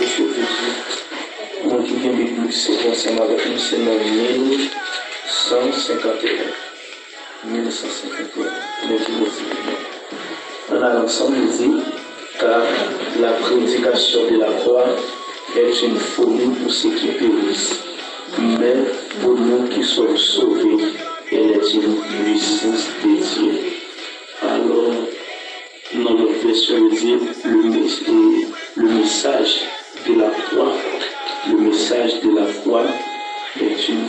Monsieur Jésus, mon qui vient biblique, c'est ensemble avec nous, c'est dans 1151. 1151. On a l'ensemble dit, car la prédication de la croix est une folie pour ceux qui périssent, mais pour nous qui sommes sauvés, elle est une puissance de Dieu. Alors, dans notre version, il dit le message de la croix. Le message de la croix est une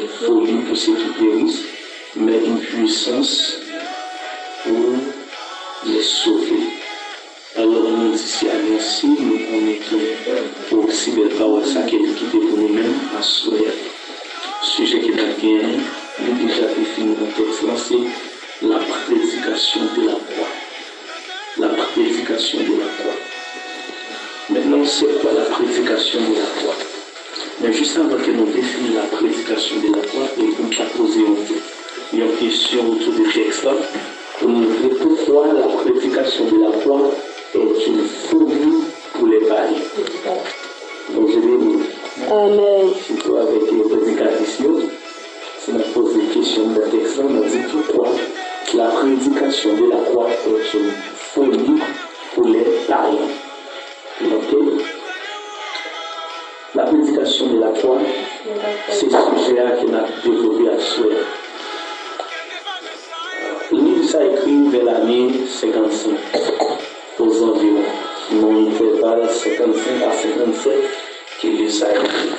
folie pour ceux qui périssent, mais une puissance pour les sauver. Alors, on nous dit si ainsi, nous connaissons pour aussi belle parole, ça qui est quitté pour nous-mêmes à souhait. Sujet qui est bien, nous déjà défini dans le texte, c'est la prédication de la croix. La prédication de la croix. Maintenant, c'est quoi la prédication de la croix? Mais juste avant que nous définissions la prédication de la croix, et pour nous poser une question autour du texte là, pour nous dire pourquoi la prédication de la croix est une folie pour les païens. Donc je vais vous, surtout avec les prédications, si on pose des questions de texte là, on dit pourquoi la prédication de la croix est une folie pour les païens. Donc, la prédication de la croix, c'est ce sujet qui a développé à souhait. Le livre ça écrit vers l'année 55, aux environs, non intervalle 55 à 57, qu'il les a écrit.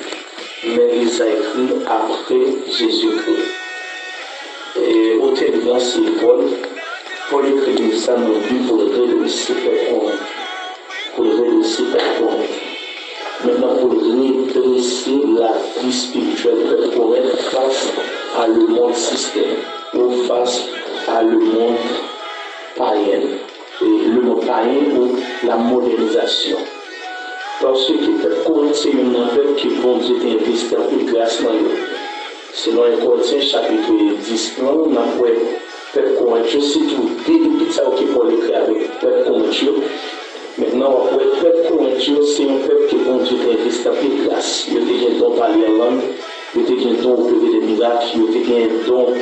Mais il les a écrit après Jésus-Christ. Et au terme c'est Paul. Paul écrit ça dans le but pour le réussir pour le réussir Maintenant, pour redresser la vie spirituelle correcte face à le monde système ou face à le monde païen. Et le monde païen ou la modernisation. Parce que peut-être c'est une nouvelle qui bon Dieu t'investit un peu de grâce dans eux. Selon 1 Corinthiens chapitre 10, on a peut-être Corinthiens, c'est tout. Dès ça qui Paul écrit avec peut-être Corinthiens. Maintenant, le peuple corinthien, c'est un peuple qui bon Dieu t'investit un peu de grâce. Il y a des dons parler en langue, il y a des dons pour des miracles, il y a des dons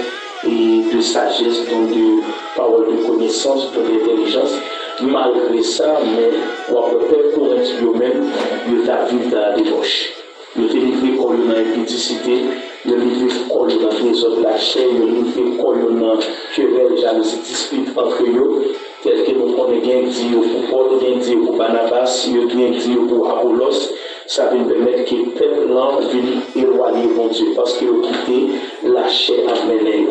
de sagesse, dons de parole de connaissance, dons d'intelligence. Malgré ça, mais le peuple corinthien lui-même, il a vécu dans la débauche. Il a livré comme dans l'impudicité, il a livré comme dans les autres de la chair, il a livré comme dans querelle, jalousie, dispute entre eux. Tel que nous connaissons bien Dieu pour Paul, bien Dieu pour Barnabas, bien Dieu pour Apollos, ça va nous permettre que le peuple vienne éloigner mon Dieu parce qu'il a quitté la chair à mener.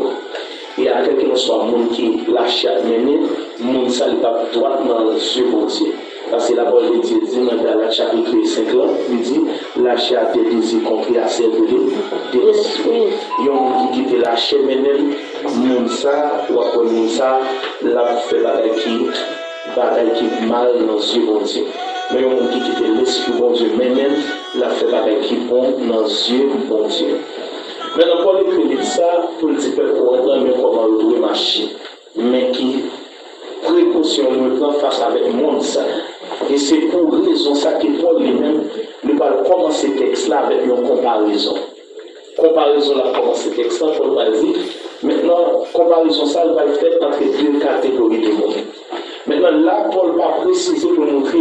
Et à quel que soit le monde qui la chair à mener, le monde ça n'est pas droit dans le Dieu mon Dieu. Parce que la parole de Dieu dit dans la chapitre 5 là, il dit la chair a des désirs compris à servir des esprits. Il y a un monde qui quitte la chair mener, le monde ça, ou après le monde ça, la fait bagaille qui mal dans Dieu bon Dieu. Mais il y a un monde qui quitte l'esprit bon Dieu, mais même la fait bagaille qui bon dans Dieu bon Dieu. Maintenant, Paul écrit ça pour le dire pour entendre comment le trouver marcher, mais qui précaution nous prend face avec le monde ça. Et c'est pour raison ça que Paul lui-même ne va commencer ce texte-là avec une comparaison. Comparaison là, commencer ce texte-là, Paul va dire. Maintenant, comparaison ça, elle va être faite entre deux catégories de monde. Maintenant, là, Paul va préciser pour montrer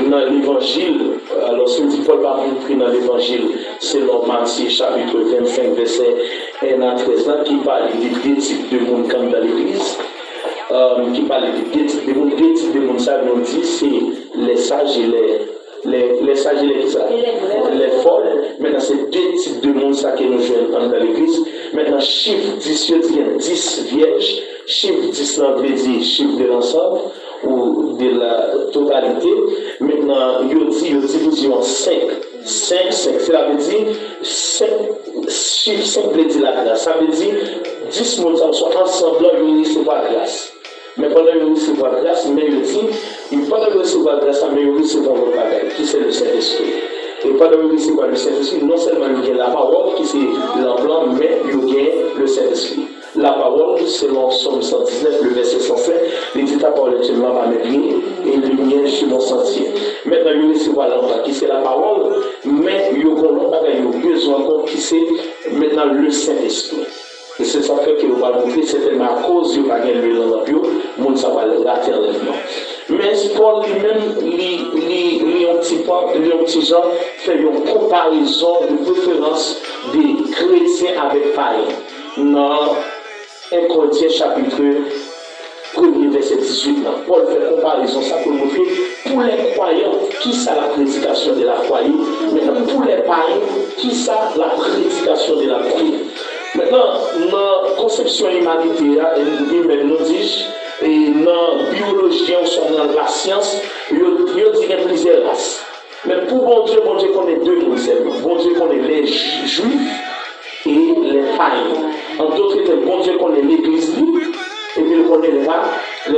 dans l'évangile, alors ce que dit Paul va montrer dans l'évangile, c'est dans Matthieu chapitre 25, verset 1 à 13, là, qui parle des deux types de monde comme dans l'église. Qui parle de deux types de monde. Deux types de monde, ça nous dit, c'est les sages et les sages et les folles. Maintenant, c'est deux types de monde ça que nous jouons dans l'église. Maintenant, chiffre 10, il y a 10 vierges. Chiffre 10 là veut dire chiffre de l'ensemble ou de la totalité. Maintenant, il divise en 5. 5, cela veut dire 5, chiffre 5 veut dire la grâce. Ça veut dire 10 mots sont ensemble, ils recevoir la grâce. Mais pendant qu'ils recevoir la grâce, mais ils disent, pendant qu'ils recevoir la grâce, mais ils recevront le bagage, qui c'est le Saint-Esprit. Et pendant qu'ils recevoir le Saint-Esprit, non seulement ils gagnent la parole, qui c'est l'emploi, mais ils gagnent le Saint-Esprit. La parole, selon Somme 119, le verset 105, il dit ta parole est une lampe à mes pieds et une lumière sur mon l'équivalent qui c'est la parole, mais il y a besoin encore qui c'est maintenant le Saint-Esprit. Et c'est ça que nous va montrer, certainement à cause de pas gagner le lapio, mon ça va le rater l'enlèvement. Mais Paul lui-même, un petit Jean, fait une comparaison de préférence des chrétiens avec païens. Dans 1 Corinthiens chapitre 1er verset 18, là, Paul fait comparaison, ça pour montrer pour les croyants qui ça la prédication de la foi, maintenant pour les païens qui ça la prédication de la foi. Maintenant, dans la conception humanitaire, nous disons, et dans la biologie, dans la science, il y a plusieurs races. Mais pour bon Dieu connaît deux concepts. Bon Dieu connaît les juifs et les païens. En d'autres termes, bon Dieu connaît l'église et puis il connaît les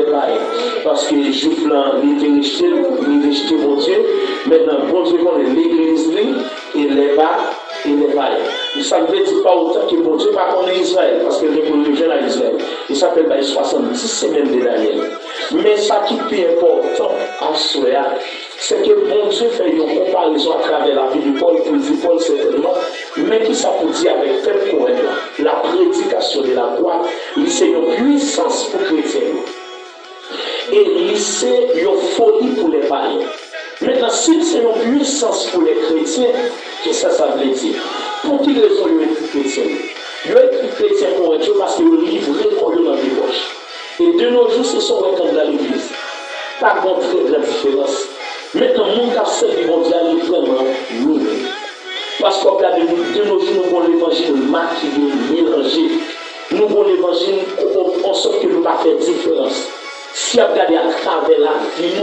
païens. Parce que les juifs, ils étaient rejetés bon Dieu. Maintenant, bon Dieu connaît l'église et les païens. Ça ne veut dire pas autant que bon Dieu pas connaît Israël, parce que le jeune à Israël, il s'appelle 70 semaines de Daniel. Mais ça qui est plus important en soi, c'est que bon Dieu fait une comparaison à travers la vie de Paul, pour dire Paul certainement, mais qui ça peut dire avec tel point la prédication de la croix, c'est une puissance pour les chrétiens. Et c'est une folie pour les païens. Maintenant, si c'est une puissance pour les chrétiens, qu'est-ce que ça veut dire? Pour quelle raison ils sont chrétiens? Ils sont chrétiens pour Dieu parce qu'ils ont livré pour eux dans les poches. Et de nos jours, ce sont comme dans l'église. Pas de très grande différence. Maintenant, mon cas, c'est qu'ils vont dire vraiment nous. Parce qu'on regarde de nos jours, nous avons l'évangile maquillé, mélangé. Nous avons l'évangile en sorte que nous ne pas faire différence. Si on regarde à travers la vie,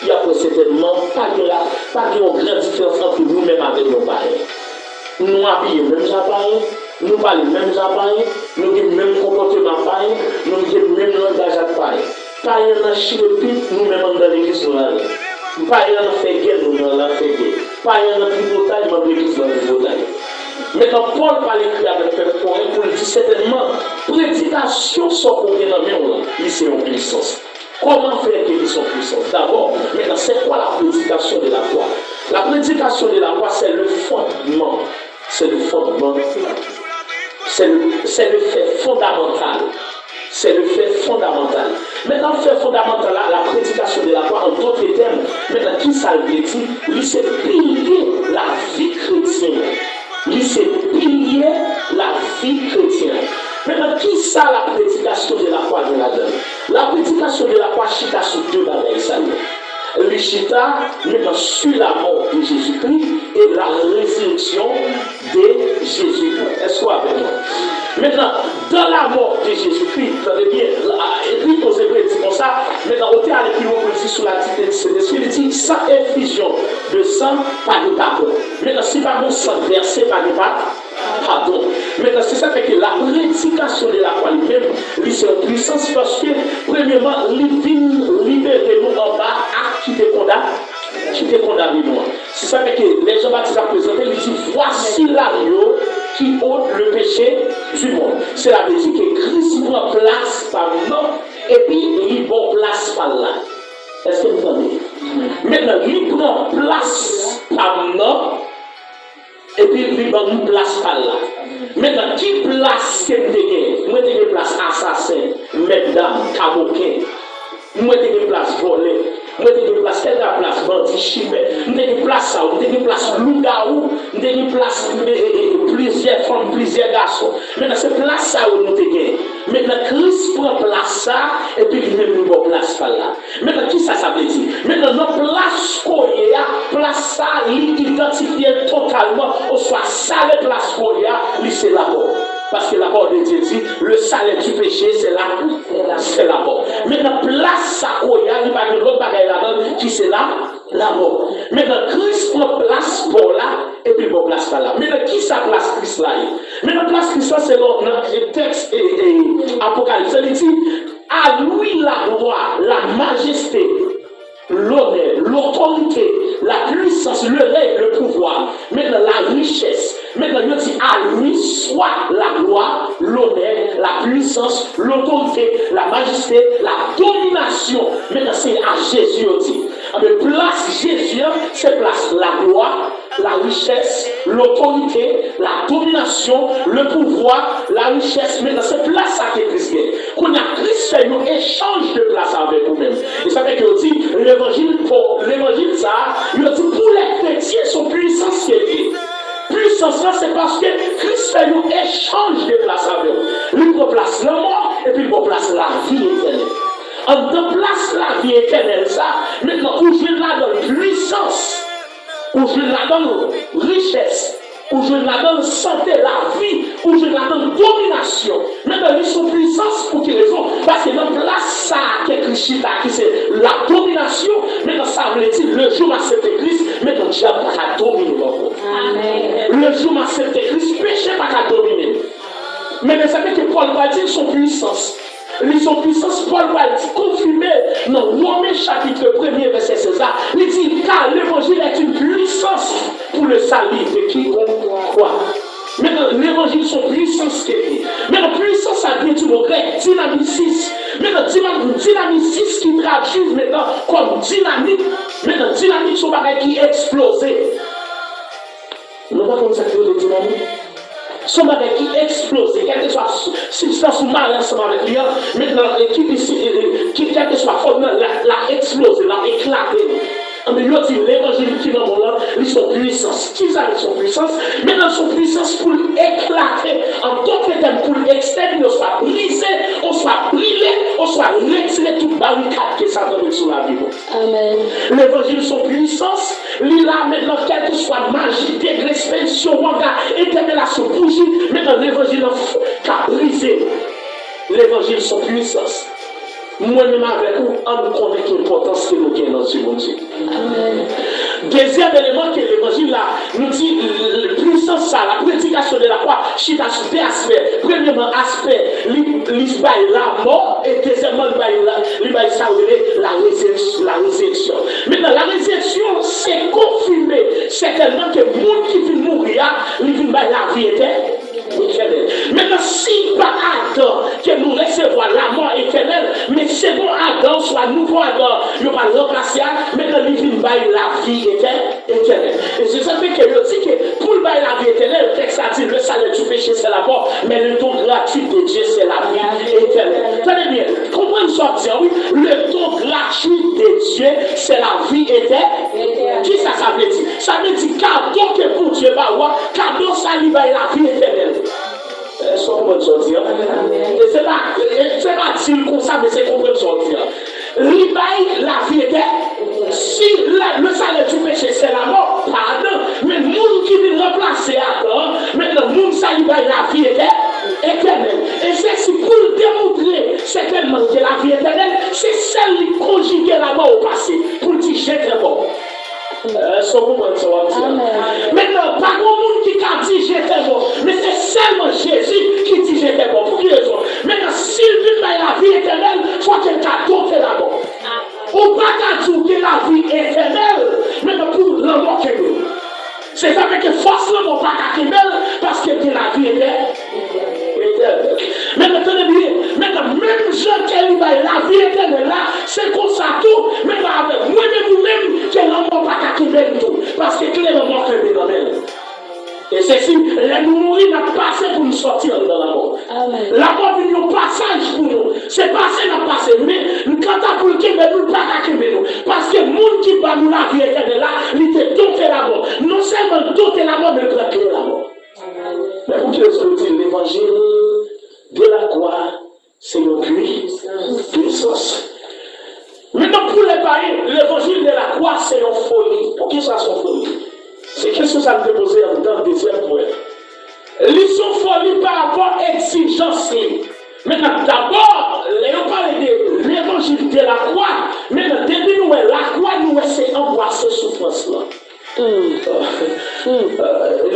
il n'y a certainement pas de grande différence entre nous-mêmes avec nos parents. Nous habillons les mêmes appareils, nous parlons les mêmes appareils, nous avons le même comportement pareil, nous avons le même langage pareil. Pareil dans Chile, nous-mêmes dans l'église, nous allons. Pareil dans fait guerre, nous allons faire guerre. Pareil dans le bataille, nous allons l'église, dans le bataille. Maintenant, Paul parle écrit avec Père pour lui dire certainement, prédication sans qu'on vienne dans le même, c'est une puissance. Comment faire qu'ils sont puissants? D'abord, maintenant, c'est quoi la prédication de la foi? La prédication de la foi, c'est le fondement. C'est le fondement. C'est le fait fondamental. C'est le fait fondamental. Maintenant, le fait fondamental, la prédication de la foi, en d'autres termes, maintenant, qui ça le dit? Il c'est pilier la vie chrétienne. Il c'est pilier la vie chrétienne. Maintenant, qui ça la prédication de la foi de la donne? La prédication de la foi chita sur deux bagailles. Le chita maintenant sur la mort de Jésus-Christ et la résurrection de Jésus-Christ. Est-ce qu'on a avec moi? Maintenant, dans la mort de Jésus-Christ, vous savez bien, et aux Hébreux dit comme ça, maintenant, au théâtre qui vous dit sur la tête de Saint-Esprit, il dit sans effusion de sang, pas de pardon. Maintenant, si pas mon sang versé, pas de pardon. Maintenant, c'est ça fait que la prédication de la foi lui-même, lui, c'est une puissance parce que, premièrement, il vient libérer nous en bas à qui te condamne moi. C'est ça fait que les Jean-Baptiste a présenté, il dit voici l'agneau qui ôte le péché du monde. Cela veut dire que Christ prend place par nous et puis il prend place par là. Est-ce que vous entendez? Maintenant, il prend place par nous et puis il prend une place par là. Maintenant, qui place que vous avez? Moi, j'ai une place assassin, mesdames, caboquin. Moi, j'ai une place volée. Moi, j'ai une place, quelle place bandit chimé. J'ai une place ça, j'ai une place loup-garou. J'ai une place plusieurs femmes, plusieurs garçons. Maintenant, c'est place ça où nous avons gagné. Maintenant, Christ prend place ça et puis il met une bonne place par là. Maintenant, qui ça veut dire? Maintenant, notre place qu'on y a, place ça, il identifie totalement, ou soit ça, la place qu'on y a, c'est la mort. Parce que la mort de Dieu dit, le salaire du péché, c'est la mort. Maintenant, place ça, il n'y a pas de l'autre bagaille là-dedans, qui c'est la mort. Maintenant, Christ prend place pour là, et puis pour place par là. Maintenant, qui ça place Christ là? Maintenant, place Christ là, c'est le texte et Apocalypse. Il dit, à lui la gloire, la majesté, l'honneur, l'autorité, la puissance, le règne, le pouvoir, maintenant la richesse. Maintenant, il dit à lui soit la gloire, l'honneur, la puissance, l'autorité, la majesté, la domination. Maintenant, c'est à Jésus aussi. Mais place Jésus, c'est place la gloire, la richesse, l'autorité, la domination, le pouvoir, la richesse. Maintenant, c'est place à Christ. Qu'on a Christ fait un échange de place avec vous-même. Et ça fait que dit l'évangile, ça, il dit pour les chrétiens, son puissance qui est. Puissance, c'est parce que Christ fait un échange de place avec vous. Lui, il place la mort et puis il place la vie éternelle. En deux place la vie éternelle, ça, maintenant, où je la donne puissance, où je la donne richesse, où je la donne santé, la vie, où je la donne domination. Maintenant, ils sont puissance pour quelle raison? Parce que dans place ça, qui c'est la domination, maintenant ça veut dire le jour où accepté Christ, maintenant diable pas dominer encore. Le jour où accepté Christ, péché pas dominer. Mais vous savez que Paul va dire son puissance. Son puissance, Paul va confirmer dans Romains chapitre 1er, verset 16. Il dit car l'évangile est une puissance pour le salut de quiconque croit. Maintenant, l'évangile, son puissance qui est. Maintenant, puissance, ça vient du mot grec, dynamicis. Maintenant, dynamicis qui traduit maintenant comme dynamique. Maintenant, dynamique, c'est un bagage qui explose. Nous ne pas comme ça que le dynamique. Son bagage qui explose, quelle que soit substance ou mal ensemble avec lui, maintenant, quelle que soit forme, la explose, la éclater. Mais il dit l'évangile qui est dans mon âme, ils sont puissance. Qui ça, ils sont puissance? Maintenant, ils sont puissance pour éclater. En d'autres termes, pour exterminer, on soit brisé, on soit brûlé, on soit retiré toute barricade que Satan met sur la vie. Amen. L'évangile, son puissance, il a maintenant, quelle que soit magie, degré, spécial, manga, éternelation, bougie, maintenant, l'évangile a brisé. L'évangile, son puissance. Moi-même avec vous, on connaît l'importance que nous avons dans ce monde. Deuxième élément que l'évangile nous dit, la puissance, la prédication de la croix, c'est à deux aspects. Premièrement, aspect, l'isbaï, la mort, et deuxièmement, l'isbaï, ça la résurrection. Maintenant, la résurrection, c'est confirmé, certainement que le monde qui vient mourir, il vient la vie éternelle. Maintenant, si par Adam que nous recevons la mort éternelle, mais c'est bon Adam, soit nouveau Adam, il va remplacer, maintenant il vient la vie éternelle. Et c'est ça fait que je dis que pour la vie éternelle, le texte a dit le salaire du péché c'est la mort, mais le don gratuit de Dieu c'est la vie éternelle. Tenez bien, comprenez ce que dire, oui, le don gratuit de Dieu c'est la vie éternelle. Qui ça veut dire? Ça veut dire cadeau que pour Dieu va avoir, cadeau ça lui va la vie éternelle. C'est comme ça dire. Et c'est pas dire comme ça, mais c'est comme ça dire. L'Ibaï, la vie éternelle. Si le salaire du péché c'est la mort, pardon, mais le monde qui vient remplacer Adam, maintenant le monde ça l'Ibaï, la vie éternelle. Et c'est pour démontrer certainement que la vie éternelle, c'est celle qui conjugue la mort au passé, pour dire j'étais mort. Maintenant, pas grand monde qui a dit j'étais mort, mais c'est seulement Jésus qui dit j'étais mort. Pour quelle raison? Maintenant, s'il vit la vie éternelle, il faut qu'il a doté la mort. Ou pas qu'à dire que la vie éternelle, maintenant pour la mort que nous. C'est ça que force la mort pas qu'à parce que la vie éternelle. Mais maintenant, même Jean qui est la vie éternelle là, c'est comme ça tout, même avec moi-même vous-même, qui est l'amour pas qu'à tout, parce que tout est l'amour que nous avons. Et c'est si, nous mourir n'a passé pour nous sortir dans la mort. La mort est un passage pour nous. C'est passé, n'a passé. Mais quand on a pour le Québec, nous ne pas qu'à nous. Parce que le monde qui va nous la vie éternelle là, il était doté la mort. Non seulement doté la mort, mais il a créé la mort. Mais pour que je dis l'évangile de la croix, c'est une puissance. Maintenant, pour les païens, l'évangile de la croix, c'est une folie. Pour qui ça, c'est une folie? C'est qu'est-ce que ça me pose dans le deuxième point? Ils sont folie par rapport à l'exigence. Maintenant, d'abord, on parle de l'évangile de la croix. Maintenant, depuis nous, la croix, nous, c'est embrasser souffrance-là.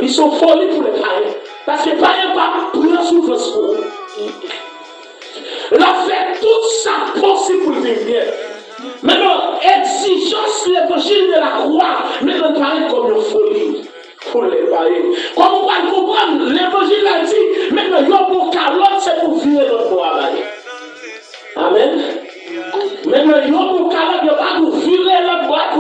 Ils sont folie pour les païens. Parce que les païens ne prennent pas souffrance pour eux. Ils ont fait tout ça possible pour le bien. Maintenant, exigence l'évangile de la croix, maintenant paraît comme une folie pour les païens. Comme on va comprendre, l'évangile a dit, maintenant, il y a pour calotte, c'est pour vivre notre bois. Amen. Maintenant, il y a pour calotte, il n'y a pas pour vivre notre boîte,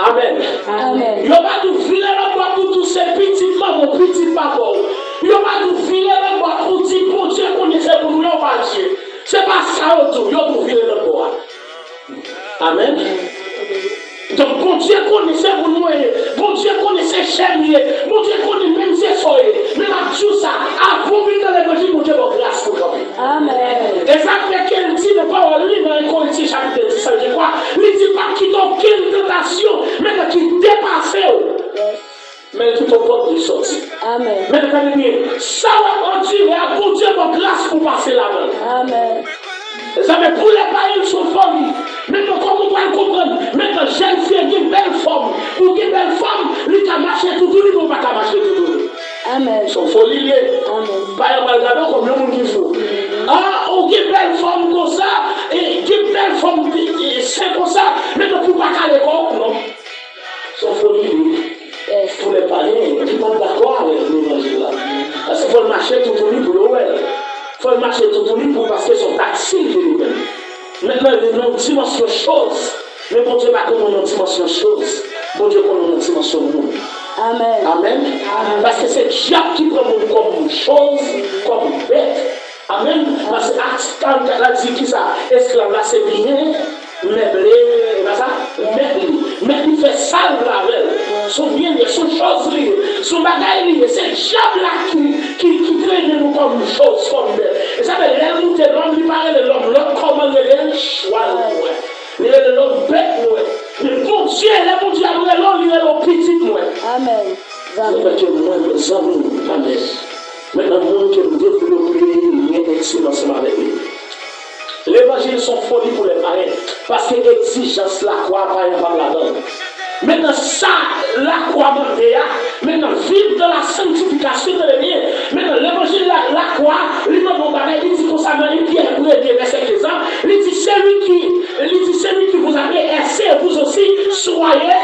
Amen. Amen. Yo pas tout filer le bois pour tous ces petits mamans, petits papas. Yo pas tout filer le bois pour dire bon Dieu connaissez pour nous, non pas Dieu. C'est pas ça autour, yo tout filer le bois. Amen. Donc, bon Dieu connaissait pour nous, bon Dieu connaissait chèvrier, bon Dieu connaît même ses soyez, même à tout ça, à vous venir dans l'évangile, bon Dieu va grâce pour vous. Amen. Et ça fait qu'elle dit de parole dans Corinthiens chapitre 10, je crois, il dit pas qu'il n'a aucune tentation, mais qu'il dépasse. Mais tout au porte de sortir. Amen. Mais ça va continuer à bon Dieu va grâce pour passer là-bas. Amen. Ça veut pour les païens sont formes. Maintenant, comme on va comprendre, maintenant, jeune fille qui a une belle forme, ou qui a une belle femme, lui qui a marché tout, lui ne va pas marcher tout. Amen. Son folie liée. Amen. Pas un malgadon comme le monde qu'il faut. Ah, ou qui a une belle forme comme ça, et qui a une belle forme, c'est comme ça, maintenant, pour pas qu'à l'époque, non. Son folie liée. Pour les païens, ils ne sont pas d'accord avec l'évangile là. Parce qu'il faut marcher tout pour le ouais. Il faut marcher tout pour parce qu'ils sont taxés de lui-même. Maintenant, il y a une dimension chose. Mais bon Dieu, pas comme une dimension chose. Bon Dieu, comme une dimension monde. Amen. Amen. Parce que c'est Dieu qui prend comme chose, comme bête. Amen. Parce que quand elle a dit qui ça, esclave là, c'est bien. Meublé, mais il fait ça avec son bien, son chose, son bagaille, c'est le diable là qui traîne nous comme chose, comme belle. Et ça fait l'homme, il parle de l'homme, l'homme comment il est le choix, il est l'homme bête, mais bon Dieu, l'homme, il est le petit, Amen. Amen. Mes amis, amen. Maintenant, nous que nous développer une intime ensemble avec lui. L'évangile sont folie pour les parents parce que l'exigence la croix par exemple la donne. Maintenant ça, la croix mondiale, maintenant vivre dans la sanctification de l'évangile. Maintenant l'évangile la croix, il dit comme ça dans Pierre 1er verset 15 ans, il dit celui qui vous a aissé, vous aussi soyez.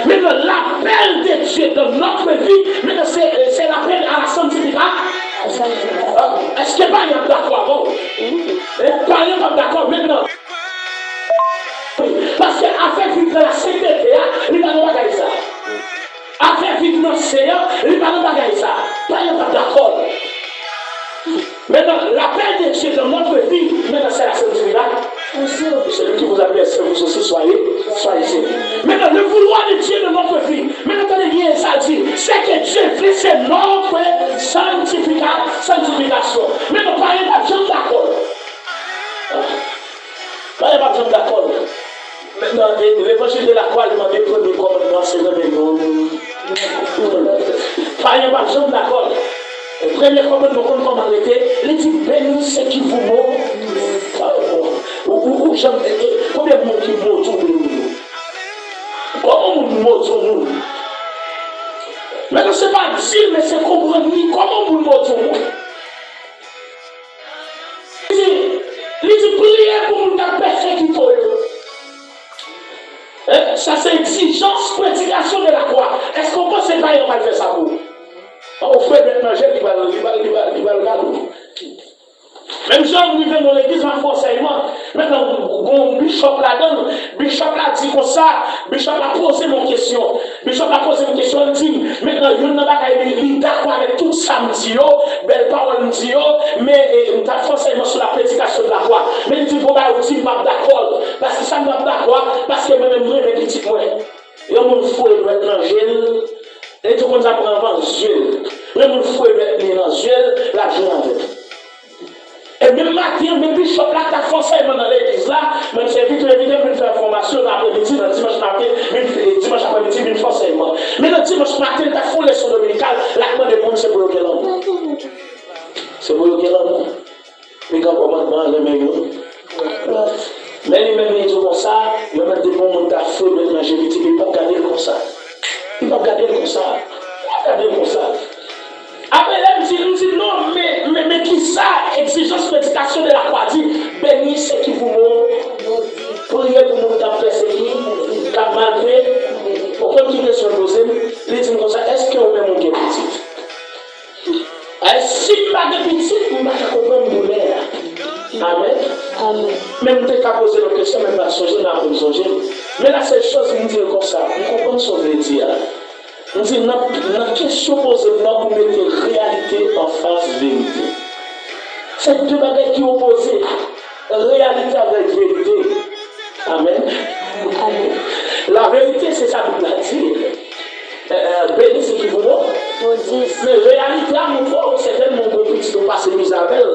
Maintenant l'appel de Dieu dans notre vie, maintenant c'est l'appel à la sanctification. Est-ce que pas y a d'accord? Pas y a d'accord maintenant. Parce qu'afin de vivre dans la sainteté, il va nous bagailler ça. Afin de vivre dans le Seigneur, il va nous bagailler ça. Pas y a d'accord. Maintenant, l'appel de Dieu dans notre vie, maintenant c'est la sainteté. Celui qui vous appelle, est-ce que vous aussi soyez ici. Maintenant, le vouloir de Dieu dans notre vie, maintenant, attendez bien, ça dit, c'est que Dieu fait, c'est notre sanctification. Maintenant, pas y a besoin d'accord. Pas y a besoin d'accord. Maintenant, l'évangile de la croix, il m'a dit, premier commandement, c'est le même. Pas y a besoin d'accord. Le premier commandement, comment arrêter, il dit, bénis ceux qui vous moquent. Ou jamais, combien de monde qui moque tout le monde? Comment on moque tout le monde? Maintenant, ce n'est pas dire, mais c'est comprendre comment on moque tout le monde. Il dit, priez pour nous persécuter. Ça, c'est exigence, prédication de la croix. Est-ce qu'on pense que c'est pas on va faire ça pour vous? On fait maintenant, il va le garder. Même si on vient dans l'église, on fait enseignement. Maintenant, on bishop là-dedans, bishop là dit comme ça, bishop a posé mon question. Bishop a posé une question, il dit, maintenant, il est d'accord avec tout ça, belle parole, mais il a fait enseignement sur la prédication de la croix. Mais il dit, bon, bah, il dit, pas d'accord. Parce que ça ne va pas d'accord, parce que même moi, mes petits points. Et on me fout, il doit être dans le gel. Et tout le monde apprend avant le gel. Même le fou, il doit être dans le gel, l'argent avec. Et même matin, même bishop là, tu as forcément dans l'église là, même si tu veux faire formation l'après-midi, le dimanche matin, dimanche après-midi, une forcément. Mais le dimanche matin, tu as fait une leçon dominicale, là, le monde, c'est pour lequel homme. C'est pour lequel homme. Mais quand on va dans les mains, mais les mêmes ils disent comme ça, il va mettre des bons mondes à feu, maintenant, j'ai dit, il ne va pas garder comme ça. Il va garder comme ça. Il va garder comme ça. Après, il me dit non, mais qui ça, exigence, prédication de la croix, dit, bénis ceux qui vous montrent, priez pour nous dans persécuter, car malgré, pourquoi qui est sur le deuxième, il dit comme ça, est-ce que vous avez mon petit? Si vous avez petit, vous n'avez pas comprendre mon l'air. Amen. Même si vous avez posé la question, même pas changer, n'a pas changer. Mais la seule chose qu'il dit comme ça, on comprend ce que veut dire. On dit, la question posée, on met réalité en face de vérité. C'est deux bagages qui sont opposés. Réalité avec vérité. Amen. Amen. La vérité, c'est ça que vous dit. Béni, c'est qui vous montre. Mais réalité, mon frère, c'est tellement compliqué de passer Isabelle.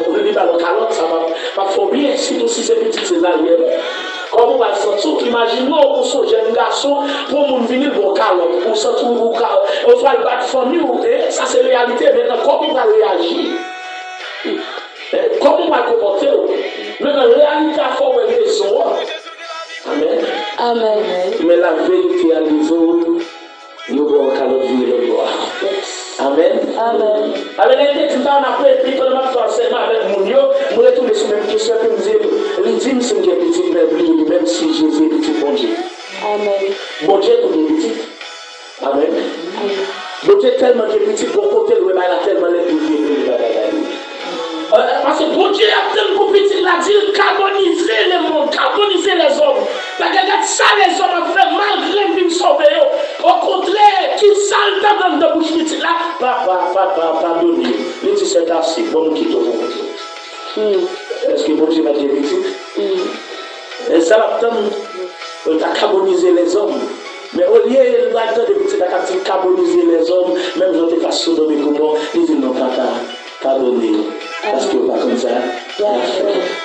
On ne dit pas le calotte, ça va faire bien, surtout si c'est petit, c'est l'arrière. Comment on va se sentir? Imaginons pour ce jeune garçon, pour nous venir au calotte, pour se trouver au calotte, on va le battre famille, ça c'est réalité. Maintenant, comment on va réagir? Comment on va comporter? Maintenant, réalité, il faut raison. Amen. Amen. Mais la vérité à niveau, nous allons calotte vivre le droit. Amen. Amen. Avec l'intelligence, on a pris le temps forcément avec mon yo, nous retournons sur la même question que nous disons, l'intime c'est une petite Bible, même si Jésus est petit bon Dieu. Amen. Bon Dieu tout est petit. Amen. Bon Dieu tellement petit, bon côté, il a tellement les plus parce que bon Dieu a tellement petit, il a dit carboniser le monde, carboniser les hommes. Parce que ça, les hommes ont fait malgré qu'ils sauver. Au contraire, qui sale dans le bouche petit là, pardonnez. Il dit c'est assez, bon nous quittons aujourd'hui. Est-ce que bon Dieu m'a dit petit? Et ça va tant carboniser les hommes. Mais au lieu de petit, il a carboniser les hommes, même dans des façons de mes comment, il dit non, pardonnez. Parce que pas comme ça.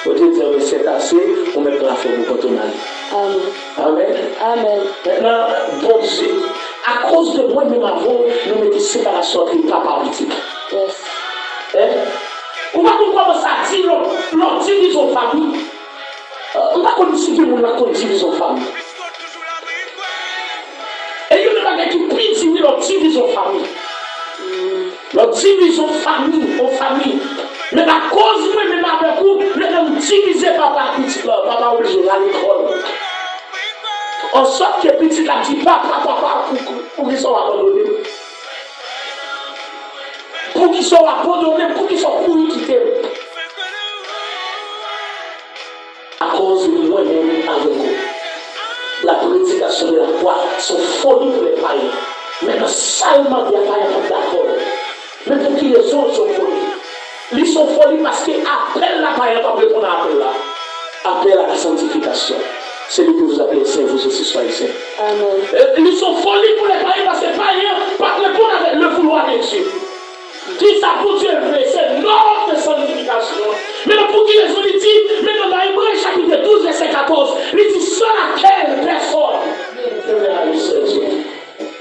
Au Dieu dit c'est assez, on met la forme pour ton âme. Amen. Amen. Maintenant, bon Dieu, à cause de moi-même avant, nous mettons séparation entre papa et petit. Yes. On va commencer à dire l'on divise en famille. On va continuer à diviser en famille. Et il y a des gens qui disent l'on divise en famille. L'on divise en famille. Mais à cause de moi-même avec vous, nous divisons papa et petit. Papa ou à l'école. En sorte que petit a dit papa, pour qu'ils soient abandonnés. Pour qu'ils soient abandonnés, pour qu'ils soient pourris quitter. À cause de moi-même avec vous. La prédication de la foi sont folies pour les païens. Maintenant, seulement des païens sont d'accord. Mais pour qui les autres sont folies. Ils sont folies parce qu'ils appellent la païen, pas répondre à l'appel là. Appel à la sanctification. C'est lui que vous appelez saint, vous aussi soyez saint. Amen. Ils sont folies pour les païens parce que les païens pas répondre avec le vouloir de Dieu. Qui ça pour Dieu veut, c'est notre sanctification. Mais pour qui les autres disent, mais dans Hébreux chapitre 12, verset 14, il dit sur laquelle personne ne verra le Seigneur Dieu.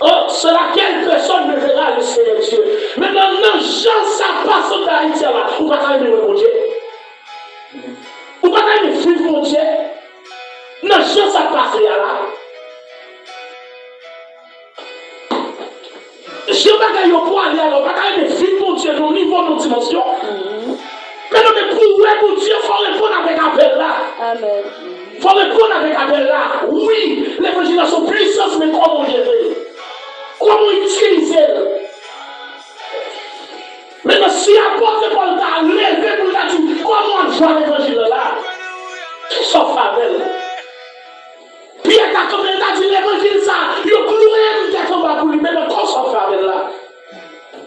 Oh, sur laquelle personne ne verra le Seigneur Dieu. Maintenant, non, Jean, ça passe au Haïti là. Ou pas t'aimer mon Dieu. Ou pas t'aimer vivre mon Dieu. Non, Jean, ça passe là. Je ne vais pas aller pour aller alors, pas aller vivre mon Dieu, au niveau de nos dimensions. Mais non, mais pour mon Dieu, il faut répondre avec appel là. Amen. Il faut répondre avec appel là. Oui, l'évangile a son puissance, mais comment gérer? Comment utiliser? Maintenant, si l'apôtre Paul t'a levé pour t'a dit, comment jouer l'évangile là? Qui s'offre avec? Pierre t'a dit l'évangile ça, il a cloué un combat pour lui, mais comment s'offre avec là?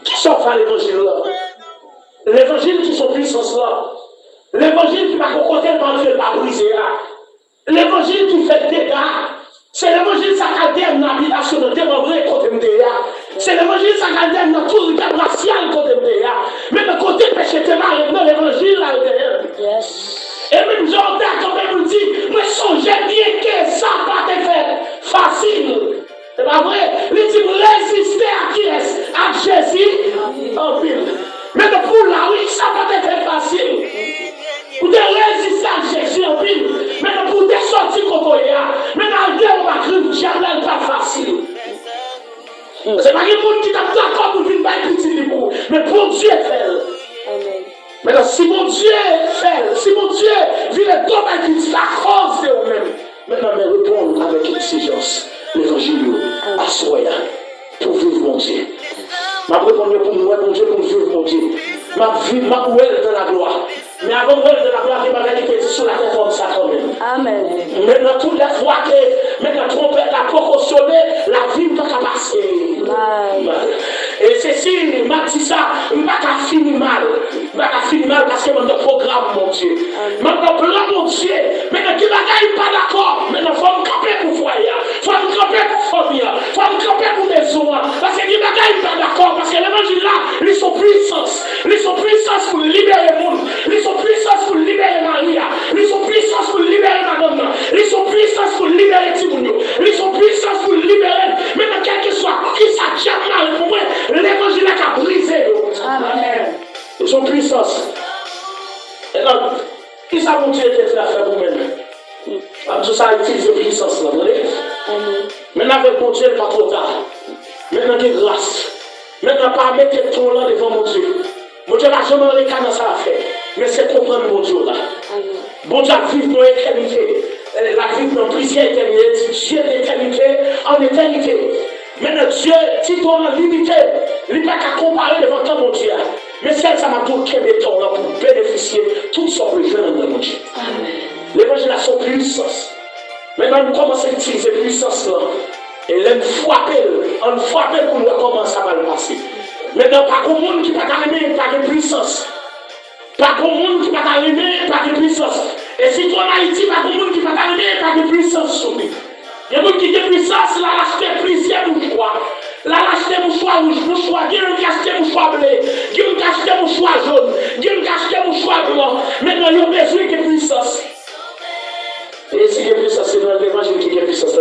Qui s'offre à l'évangile là? L'évangile qui sont puissance là. L'évangile qui va côté par Dieu pas brisé là. L'évangile qui fait dégâts. C'est l'évangile qui s'accadème dans l'habitation de démembré côté Mdéa. C'est l'évangile qui s'accadème dans tout le cadre racial côté Mdéa. Mais le côté péché témoin, dans l'évangile là derrière. Yes. Et même Jordan, quand même, vous dit, moi songez bien que ça va te faire facile. C'est pas vrai? Il dit, résister à qui est-ce? À Jésus en pile. Mais pour la oui, ça va te faire facile. Pour te résister à Jésus en pile. Mais pour te sortir comme mais dans le temps, on va crier, diable, pas facile. C'est pas que monde qui t'a d'accord pour venir faire petit libre. Mais pour Dieu fait. Amen. Maintenant, si mon Dieu fait, si mon Dieu vit le temps à qui la cause de vous-même. Maintenant, mais répondre avec exigence. L'évangile à soi pour vivre mon Dieu. Ma réponse pour moi, mon Dieu, pour vivre mon Dieu. Ma vie, ma ouelle dans la gloire. Mais avant de la gloire, il était sur la terre comme ça quand même. Amen. Maintenant, toutes les fois que maintenant trompette a proportionné, la vie ne peut pas passer. Et ceci, m'a dit ça, je ne vais pas finir mal. Je ne vais pas finir mal parce que mon programme, mon Dieu. Mon plan, mon Dieu. Maintenant, qui ne pas d'accord. Maintenant, il faut me camper pour foyer. Il faut me camper pour famille. Il faut me camper pour maison. Parce que qui ne pas d'accord. Parce que l'évangile là, ils sont puissance. Ils sont puissance pour libérer le monde. Ils sont puissance pour libérer Maria. Ils sont puissance pour libérer Madame. Ils sont puissance pour libérer Timounio. Ils sont puissance pour libérer. Maintenant, quel que soit qui ça jette mal pour moi, l'évangile a brisé. Amen. Ils sont puissance. Et donc, qui ça mon Dieu était à faire vous-même? Tout ça utilise puissance là, vous voyez? Maintenant, avec mon Dieu, pas trop tard. Maintenant, de grâce. Maintenant, pas mettre ton là devant mon Dieu. Mon Dieu n'a jamais rien dans ça faire. Mais c'est comprendre mon Dieu là. Bon Dieu vit dans l'éternité. La vie dans plusieurs éternités. Dieu d'éternité en éternité. Maintenant, Dieu, si tu as limité, il n'y a pas qu'à comparer devant toi, mon Dieu. Mais celle ça m'a tout qu'un temps là pour bénéficier tout ce que je veux dans mon Dieu. L'évangile a son puissance. Maintenant, nous commençons à utiliser puissance là. Et là, on frappe pour nous comment ça va le passer. Maintenant, pas grand monde qui va t'arriver par de puissance. Pas grand monde qui va t'arriver par de puissance. Et si tu en Haïti, pas grand monde qui va t'arriver par de puissance sur lui. Il y a beaucoup qui ont puissance, là, acheter plusieurs mouchoirs. Là, acheter mouchoir rouge, mouchoir, il y a qui acheter mouchoir bleu, il y a qui acheter mouchoir jaune, il y a qui acheter mouchoir blanc. Maintenant, il y a besoin de puissance. Et si il y a puissance, c'est dans l'évangile qui y a puissance.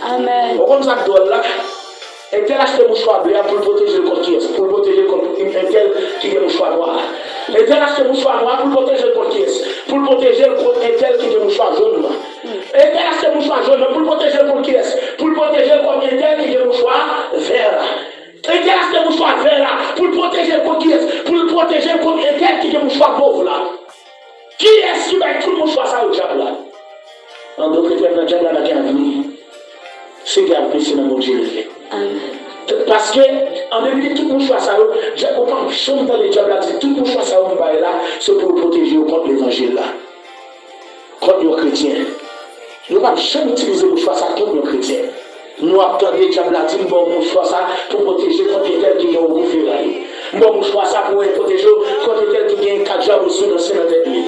Amen. On ça doit là. Et tel acheter mouchoir bleu pour protéger le corps qui est, pour protéger le corps qui est mouchoir noir. Et tel acheter mouchoir noir pour protéger le corps qui est, pour protéger le corps tel qui est mouchoir jaune. Et tel acheter mouchoir jaune pour protéger le corps qui est, pour protéger le corps tel qui est mouchoir vert. Et tel acheter mouchoir vert pour protéger le corps qui est, pour protéger le corps tel qui est mouchoir mauve là. Qui est-ce qui va tout le mouchoir ça au diable là? En d'autres termes, le diable a gagné. C'est gagné, c'est dans mon Dieu le fait. Parce que, en début de tout mon choix, ça je comprends, chante dans le diable a dit, tout mon choix, ça va là, c'est pour protéger contre l'évangile là. Contre nos chrétiens. Nous ne pouvons jamais utiliser mon choix, ça contre nos chrétiens. Nous attendons le diable a dit, bon, mon choix, ça pour protéger contre tel qui est au bout de la vie. Bon, mon choix, ça pour protéger contre tel qui est 4 jours sous le sein de lui.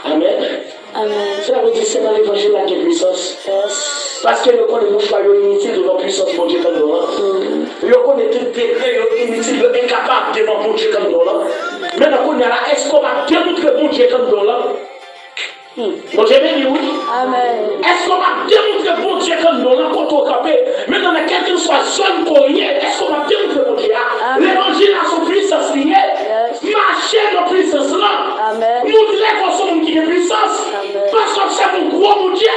Amen. Amen. Cela veut dire que c'est dans l'évangile là qu'il y a puissance. Yes. Parce que nous connaissons nos choix inutiles devant puissance mon Dieu comme nous. Nous connaissons tout degré inutile, incapable devant mon Dieu comme nous. Maintenant, on a là, est-ce qu'on va démontrer mon Dieu comme nous? Mon Dieu béni, oui. Amen. Est-ce qu'on va démontrer mon Dieu comme nous quand on campé? Maintenant, quelle que soit zone qu'on y est, est-ce qu'on va démontrer mon Dieu? L'évangile a son puissance liée. Marcher dans puissance là. Amen. Nous lèvons son monde qui est puissance. Parce que c'est mon gros mon Dieu.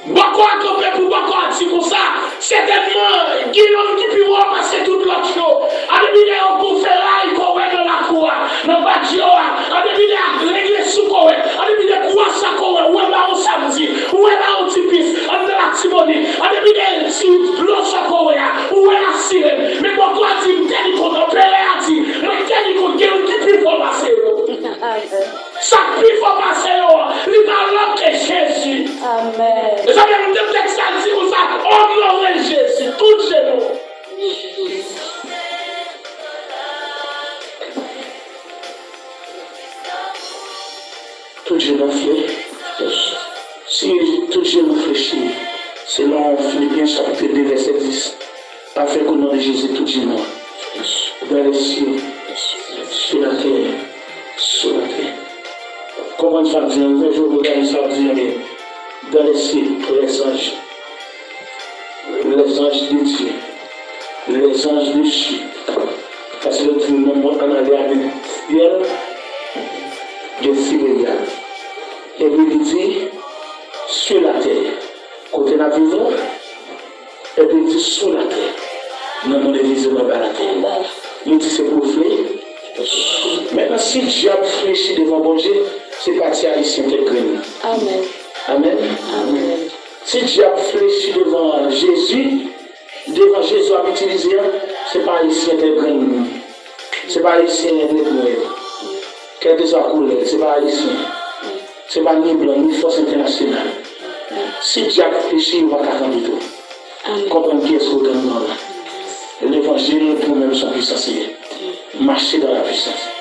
Beaucoup à camper pour beaucoup à dire comme ça. Certainement, Guillaume qui peut passer toute l'autre chose. À début de on fait là, il faut dans la cour. Dans le bâtiment, à début de l'église sous quoi. À début de quoi ça quoi. Où est-ce qu'on samedi? Où est-ce qu'on tipis? On est la Timonie. À début de si l'autre ça quoi. Où est la sirène? Mais beaucoup à dire, t'es dit qu'on a payé à dire. Mais t'es dit qu'on Guillaume qui peut passer. Ça peut passer. Il va l'autre que Jésus. Amen. Et ça vient de texte à dire ça. Honorez Jésus. Tout chez nous. Tout jeune fait. Si tout jeune fléchit, selon Philippiens chapitre 2, verset 10, afin qu'au nom de Jésus, tout jeune, dans les cieux, sur la terre, sur la terre. Comment ça dit, un jour, regarde ça dit, dans les cieux, les anges de Dieu, les anges de Dieu, parce que nous nombreux en aller avec ciel, de Syria. Et puis il dit, sur la terre, côté la vivant, et puis il dit, sur la terre, nous avons des visions dans la terre. Il dit, c'est pour faire. Maintenant, si Dieu a fléchi devant bon Dieu, c'est parti haïtien qui est green. Amen. Amen. Amen. Si Dieu a fléchi devant Jésus a utilisé, c'est pas haïtien qui est green. C'est pas haïtien qui est green. Quel que soit la couleur, ce n'est pas haïtien. Ce n'est pas ni blanc, ni force internationale. Si Dieu a péché, il va t'attendre tout. Comprendre qui est ce que nous avons. L'évangile pour même son puissance. Marcher dans la puissance.